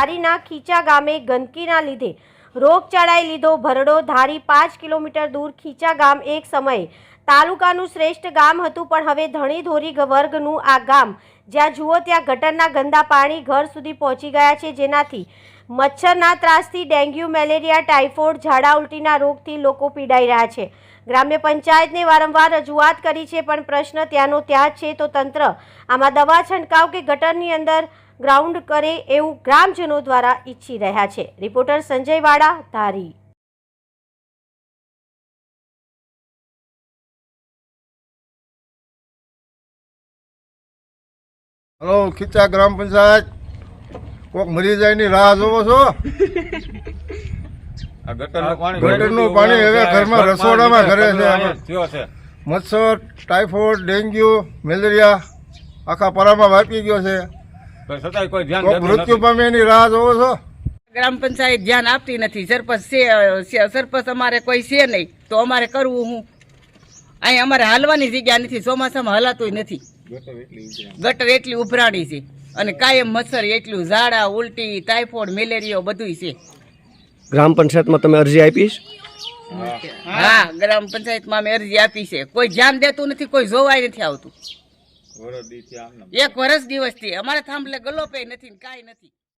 ધારીના ખીચા ગામે ગંદકીના લીધે રોગચાળાએ લીધો ભરડો। ધારી 5 કિલોમીટર દૂર ખીચા ગામ એક સમયે તાલુકાનું શ્રેષ્ઠ ગામ હતું, પણ હવે ધણી ધોરી વર્ગનું આ ગામ જ્યાં જુઓ ત્યાં ગટરના ગંદા પાણી ઘર સુધી પહોંચી ગયા છે, જેનાથી મચ્છરના ત્રાસથી ડેન્ગ્યુ, મેલેરિયા, ટાઇફોઇડ, ઝાડા ઉલટીના રોગથી લોકો પીડાઈ રહ્યા છે। ગ્રામ્ય પંચાયતને વારંવાર રજૂઆત કરી છે, પણ પ્રશ્ન ત્યાંનો ત્યાં જ છે, તો તંત્ર આમાં દવા છંટકાવ કે ગટરની અંદર ગ્રાઉન્ડ કરે એવું ગ્રામજનો દ્વારા ઈચ્છી રહ્યા છે। રિપોર્ટર સંજય વાડા, ધારી। હલો, ખીચા ગ્રામ પંચાયત, કોક મરી જાય ની રાહ જોવો છો? ગટરનું પાણી હવે ઘરમાં રસોડામાં ઘરે છે। મચ્છર, ટાઇફોઇડ, ડેન્ગ્યુ, મેલેરિયા આખા પરામાં વ્યાપી ગયો છે। મૃત્યુ પામે એની રાહ જોવો છો? ગ્રામ પંચાયત ધ્યાન આપતી નથી। સરપંચ અમારે કોઈ છે નહીં, તો અમારે કરવું હું? અહીં અમારે હાલવાની જગ્યા નથી, ચોમાસામાં હલાતું નથી। ગટર એટલી ઉભરાણી છે અને કાયમ મચ્છર એટલું, ઝાડા ઉલટી, ટાઇફોઇડ, મેલેરિયા બધું છે। ગ્રામ પંચાયતમાં તમે અરજી આપી છે? હા, ગ્રામ પંચાયતમાં અમે અરજી આપી છે, કોઈ ધ્યાન દેતું નથી, કોઈ જોવાય નથી આવતું। 1 વર્ષ દિવસથી અમારે થાંભલે ગલોપે નથી, કાંઈ નથી।